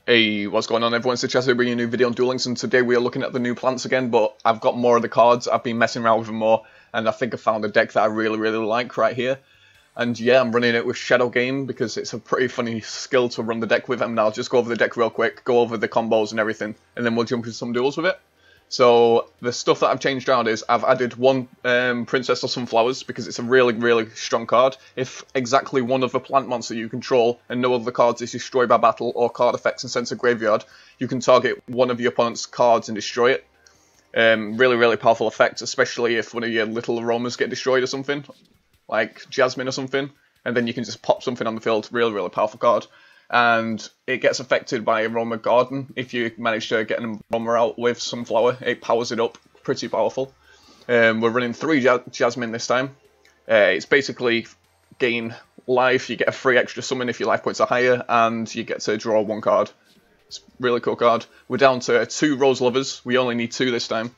Hey, what's going on everyone? It's Chaz bringing a new video on Duel Links, and today we are looking at the new plants again, but I've got more of the cards. I've been messing around with them more, and I think I found a deck that I really like right here. And yeah, I'm running it with Shadow Game because it's a pretty funny skill to run the deck with, and I'll just go over the deck real quick, go over the combos and everything, and then we'll jump into some duels with it. So the stuff that I've changed around is I've added one Princess of Sunflowers because it's a really strong card. If exactly one of the plant monster you control and no other cards is destroyed by battle or card effects and sent to graveyard, you can target one of your opponent's cards and destroy it. Really powerful effect, especially if one of your little aromas get destroyed or something, like Jasmine or something, and then you can just pop something on the field. Really powerful card. And it gets affected by Aroma Garden. If you manage to get an aroma out with Sunflower, it powers it up. Pretty powerful. We're running 3 Jasmine this time. It's basically gain life, you get a free extra summon if your life points are higher, and you get to draw 1 card. It's a really cool card. We're down to 2 Rose Lovers. We only need 2 this time.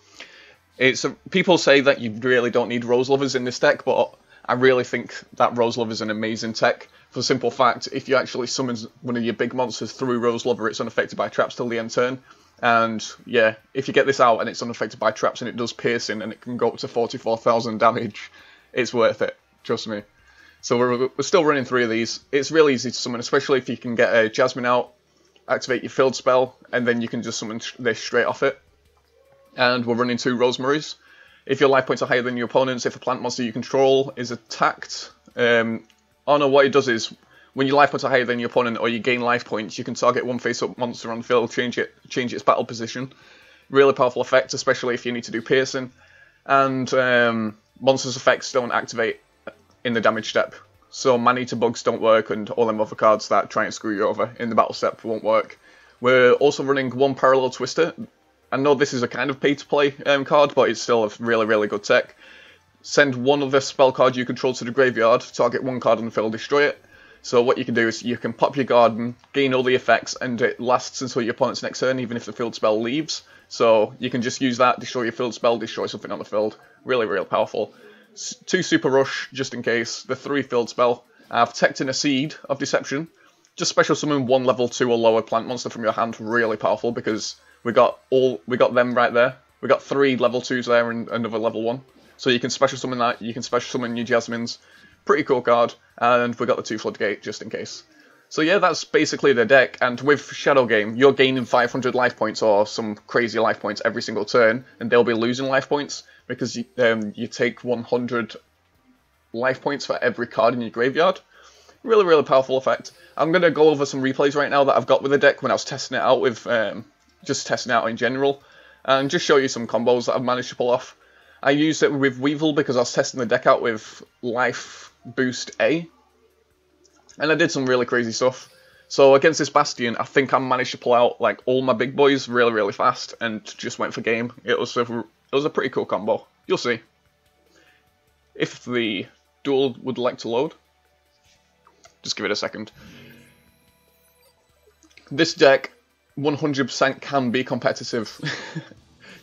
People say that you really don't need Rose Lovers in this deck, but I really think that Rose Lover is an amazing tech. For the simple fact, if you actually summon one of your big monsters through Rose Lover, it's unaffected by traps till the end turn. And yeah, if you get this out and it's unaffected by traps and it does piercing and it can go up to 44,000 damage, it's worth it, trust me. So we're still running 3 of these. It's really easy to summon, especially if you can get a Jasmine out, activate your field spell, and then you can just summon this straight off it. And we're running 2 Rosemaries. If your life points are higher than your opponent's, if a plant monster you control is attacked, oh no, what it does is, when your life points are higher than your opponent or you gain life points, you can target one face-up monster on the field, change its battle position. Really powerful effect, especially if you need to do piercing. And monsters' effects don't activate in the damage step. So Man-Eater Bugs don't work, and all them other cards that try and screw you over in the battle step won't work. We're also running 1 Parallel Twister. I know this is a kind of pay-to-play card, but it's still a really good tech. Send one of the spell card you control to the graveyard, target 1 card on the field, destroy it. So what you can do is you can pop your garden, gain all the effects, and it lasts until your opponent's next turn, even if the field spell leaves. So you can just use that, destroy your field spell, destroy something on the field. Really powerful. 2 Super Rush, just in case. The 3 field spell. I've teched in a Seed of Deception. Just special summon 1 level 2 or lower plant monster from your hand. Really powerful because we got them right there. We got 3 level 2s there and another level 1. So you can special summon that, you can special summon your Jasmines. Pretty cool card, and we got the 2 Floodgate just in case. So yeah, that's basically the deck, and with Shadow Game, you're gaining 500 life points or some crazy life points every single turn, and they'll be losing life points because you take 100 life points for every card in your graveyard. Really powerful effect. I'm going to go over some replays right now that I've got with the deck when I was testing it out with, just testing it out in general, and just show you some combos that I've managed to pull off. I used it with Weevil because I was testing the deck out with Life Boost A, and I did some really crazy stuff. So against this Bastion, I think I managed to pull out like all my big boys really fast and just went for game. It was a pretty cool combo. You'll see. If the duel would like to load, just give it a second. This deck 100% can be competitive.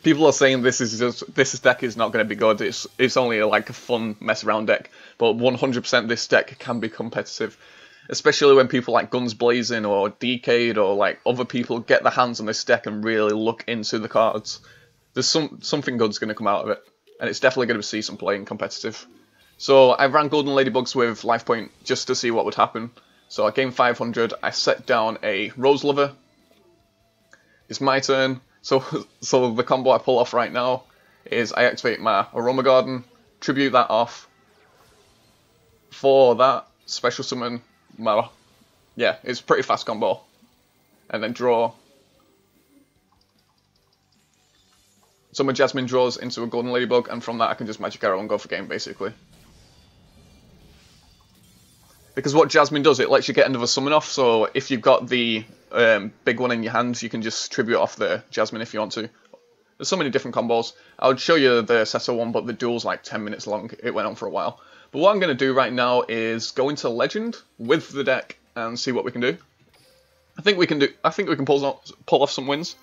People are saying this deck is not going to be good. It's only like a fun mess around deck, but 100% this deck can be competitive, especially when people like Guns Blazing or Decade or like other people get their hands on this deck and really look into the cards. There's something good's going to come out of it, and it's definitely going to see some play in competitive. So I ran Golden Ladybugs with life point just to see what would happen. So I gained 500. I set down a Rose Lover. It's my turn. So the combo I pull off right now is I activate my Aroma Garden, tribute that off. For that, special summon my, yeah, it's a pretty fast combo. And then draw. So my Jasmine draws into a Golden Ladybug, and from that I can just Magic Arrow and go for game, basically. Because what Jasmine does, it lets you get another summon off, so if you've got the big one in your hand, you can just tribute off the Jasmine if you want to. There's so many different combos. I would show you the Sesso one, but the duel's like 10 minutes long. It went on for a while. But what I'm going to do right now is go into Legend with the deck and see what we can do. I think we can pull off some wins.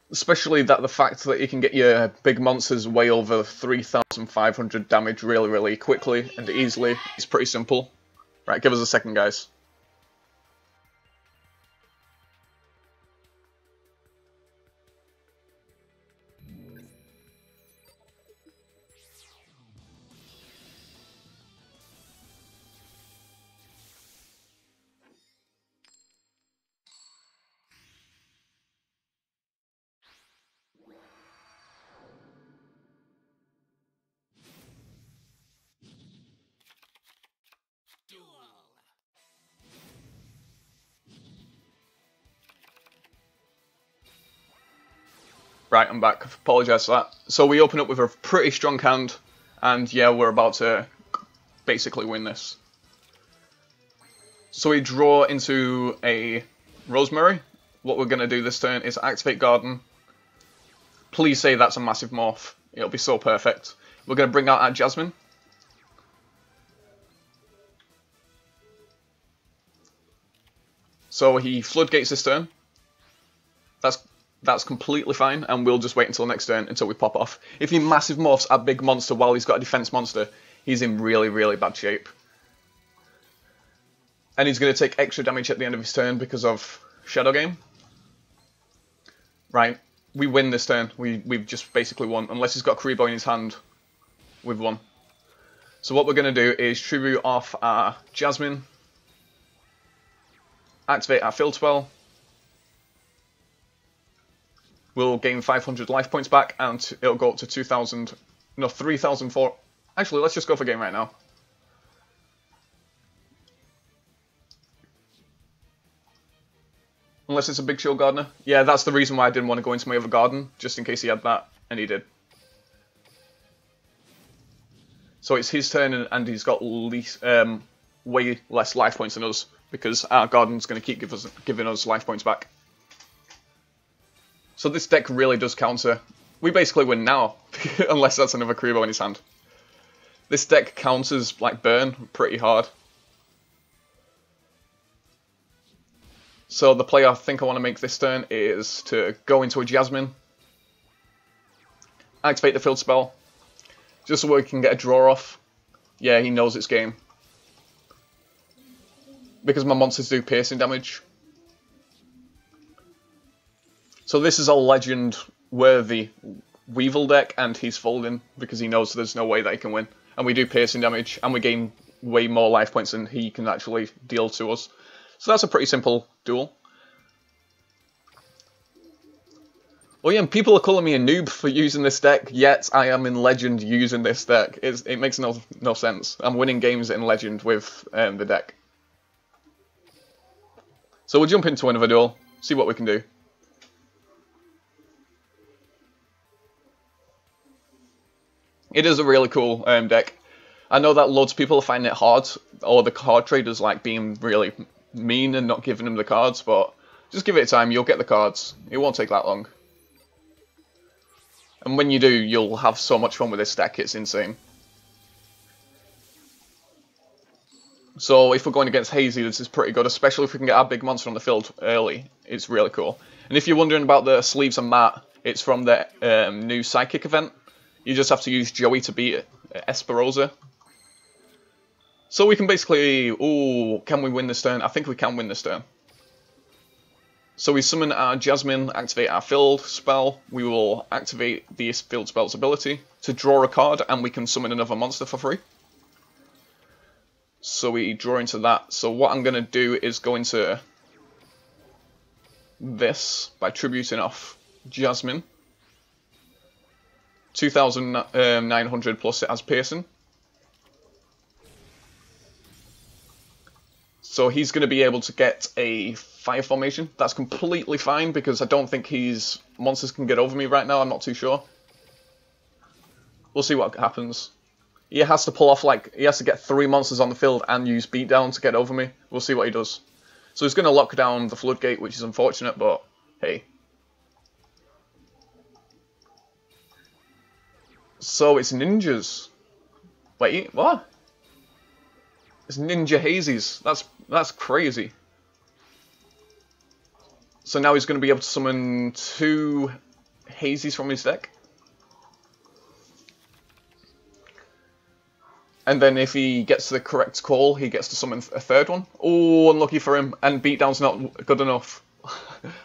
Especially the fact that you can get your big monsters way over 3,500 damage really quickly and easily. It's pretty simple. Right, give us a second, guys. Right, I'm back. Apologise for that. So we open up with a pretty strong hand, and yeah, we're about to basically win this. So we draw into a Rosemary. What we're going to do this turn is activate Garden. Please say that's a massive morph. It'll be so perfect. We're going to bring out our Jasmine. So he floodgates this turn. That's completely fine, and we'll just wait until next turn until we pop off. If he massive morphs a big monster while he's got a defense monster, he's in really, really bad shape. And he's going to take extra damage at the end of his turn because of Shadow Game. Right, we win this turn. We've just basically won. Unless he's got Kuriboh in his hand, we've won. So what we're going to do is tribute off our Jasmine, activate our field spell. We'll gain 500 life points back, and it'll go up to 2,000, no, 3,004. Actually, let's just go for game right now. Unless it's a Big Shield Gardener. Yeah, that's the reason why I didn't want to go into my other garden, just in case he had that, and he did. So it's his turn, and he's got way less life points than us, because our garden's going to keep giving us life points back. So this deck really does counter. We basically win now, unless that's another Kuriboh in his hand. This deck counters like burn pretty hard. So the play I think I want to make this turn is to go into a Jasmine, activate the field spell, just so we can get a draw off. Yeah, he knows it's game. Because my monsters do piercing damage. So this is a legend-worthy Weevil deck, and he's folding because he knows there's no way that he can win. And we do piercing damage, and we gain way more life points than he can actually deal to us. So that's a pretty simple duel. Oh yeah, and people are calling me a noob for using this deck, yet I am in Legend using this deck. It makes no sense. I'm winning games in Legend with the deck. So we'll jump into another duel, see what we can do. It is a really cool deck. I know that loads of people are finding it hard, or the card traders like being really mean and not giving them the cards, but just give it time, you'll get the cards. It won't take that long. And when you do, you'll have so much fun with this deck, it's insane. So if we're going against Hazy, this is pretty good, especially if we can get our big monster on the field early. It's really cool. And if you're wondering about the sleeves and mat, it's from the new Psychic event. You just have to use Joey to beat Esperosa. So we can basically... Ooh, can we win this turn? I think we can win this turn. So we summon our Jasmine, activate our field spell. We will activate the field spell's ability to draw a card, and we can summon another monster for free. So we draw into that. So what I'm going to do is go into this by tributing off Jasmine. 2,900 plus it has piercing. So he's going to be able to get a fire formation. That's completely fine because I don't think his monsters can get over me right now. I'm not too sure. We'll see what happens. He has to pull off he has to get 3 monsters on the field and use beatdown to get over me. We'll see what he does. So he's going to lock down the floodgate, which is unfortunate, but hey. So it's ninjas. Wait, what? It's ninja hazies. That's crazy. So now he's going to be able to summon 2 hazies from his deck. And then if he gets the correct call, he gets to summon a 3rd one. Oh, unlucky for him. And beatdown's not good enough.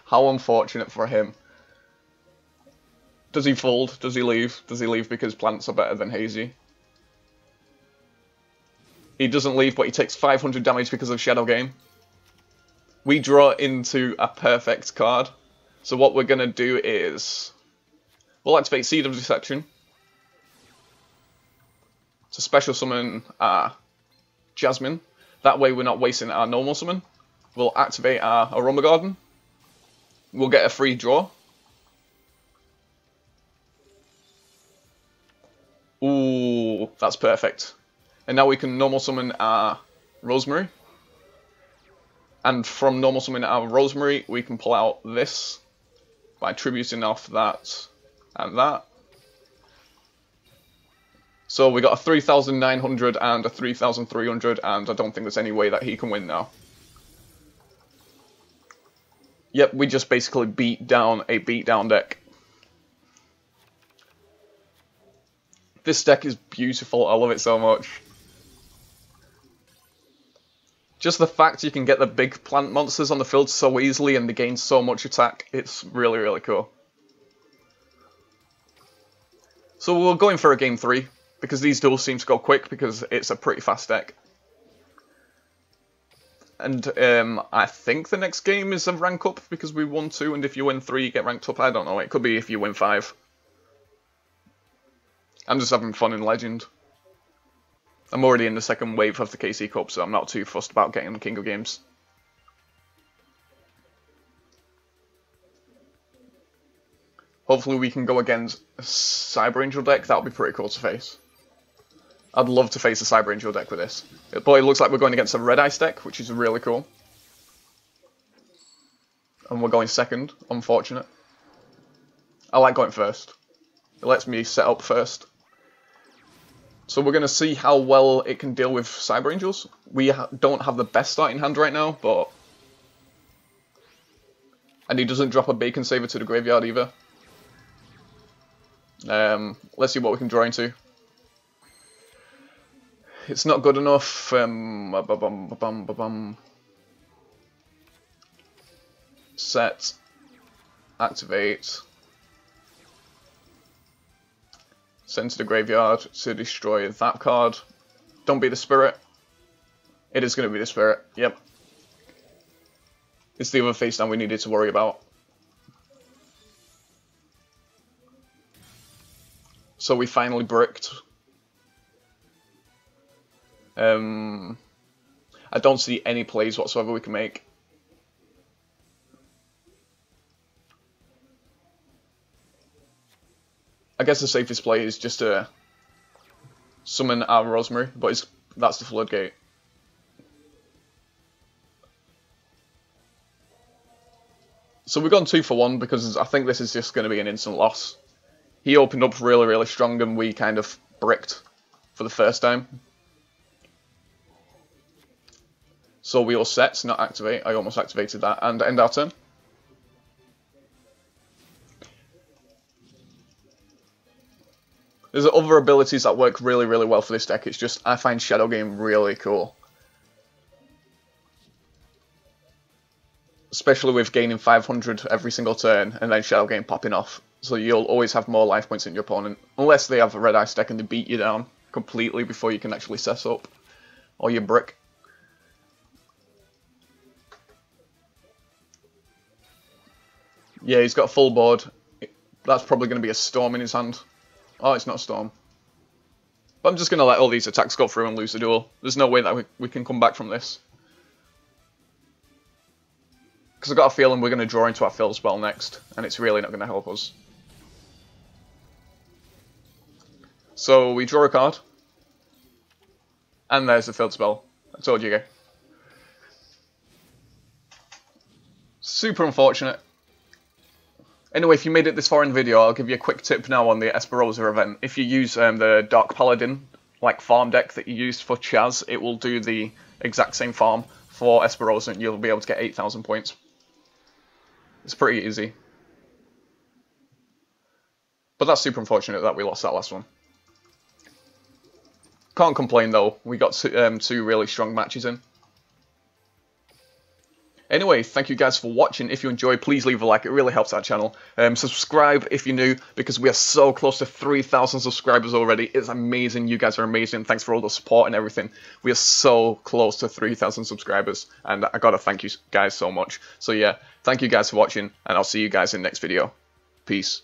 How unfortunate for him. Does he fold? Does he leave? Does he leave because plants are better than hazy? He doesn't leave, but he takes 500 damage because of Shadow Game. We draw into a perfect card. So what we're going to do is... We'll activate Seed of Deception to special summon our Jasmine. That way we're not wasting our normal summon. We'll activate our Aromage Garden. We'll get a free draw. That's perfect. And now we can normal summon our Rosemary. And from normal summon our Rosemary, we can pull out this by tributing off that and that. So we got a 3,900 and a 3,300, and I don't think there's any way that he can win now. Yep, we just basically beat down a beatdown deck. This deck is beautiful, I love it so much. Just the fact you can get the big plant monsters on the field so easily and they gain so much attack, it's really, really cool. So we're going for a game 3, because these duels seem to go quick because it's a pretty fast deck. And I think the next game is a rank up because we won 2, and if you win 3 you get ranked up. I don't know, it could be if you win 5. I'm just having fun in Legend. I'm already in the second wave of the KC Cup, so I'm not too fussed about getting the King of Games. Hopefully we can go against a Cyber Angel deck, that would be pretty cool to face. I'd love to face a Cyber Angel deck with this. But it looks like we're going against a Red Ice deck, which is really cool. And we're going second, unfortunate. I like going first. It lets me set up first. So we're going to see how well it can deal with Cyber Angels. We don't have the best starting hand right now, but... And he doesn't drop a Bacon Saver to the graveyard either. Let's see what we can draw into. It's not good enough. Set. Activate. Send to the graveyard to destroy that card. Don't be the spirit. It is going to be the spirit. Yep. It's the other face down we needed to worry about. So we finally bricked. I don't see any plays whatsoever we can make. I guess the safest play is just to summon our Rosemary, but that's the Floodgate. So we've gone 2 for 1 because I think this is just going to be an instant loss. He opened up really, really strong and we kind of bricked for the first time. So we all set, not activate. I almost activated that and end our turn. There's other abilities that work really, really well for this deck. It's just, I find Shadow Game really cool. Especially with gaining 500 every single turn and then Shadow Game popping off. So you'll always have more life points than your opponent. Unless they have a Red Ice deck and they beat you down completely before you can actually set up. Or you brick. Yeah, he's got a full board. That's probably going to be a Storm in his hand. Oh, it's not a Storm. But I'm just going to let all these attacks go through and lose the duel. There's no way that we can come back from this. Because I've got a feeling we're going to draw into our fill spell next. And it's really not going to help us. So we draw a card. And there's the field spell. I told you guys. Super unfortunate. Anyway, if you made it this far in the video, I'll give you a quick tip now on the Esperosa event. If you use the Dark Paladin, like farm deck that you used for Chaz, it will do the exact same farm for Esperosa and you'll be able to get 8,000 points. It's pretty easy. But that's super unfortunate that we lost that last one. Can't complain though, we got two really strong matches in. Anyway, thank you guys for watching. If you enjoyed, please leave a like. It really helps our channel. Subscribe if you're new, because we are so close to 3,000 subscribers already. It's amazing. You guys are amazing. Thanks for all the support and everything. We are so close to 3,000 subscribers, and I gotta thank you guys so much. So yeah, thank you guys for watching, and I'll see you guys in the next video. Peace.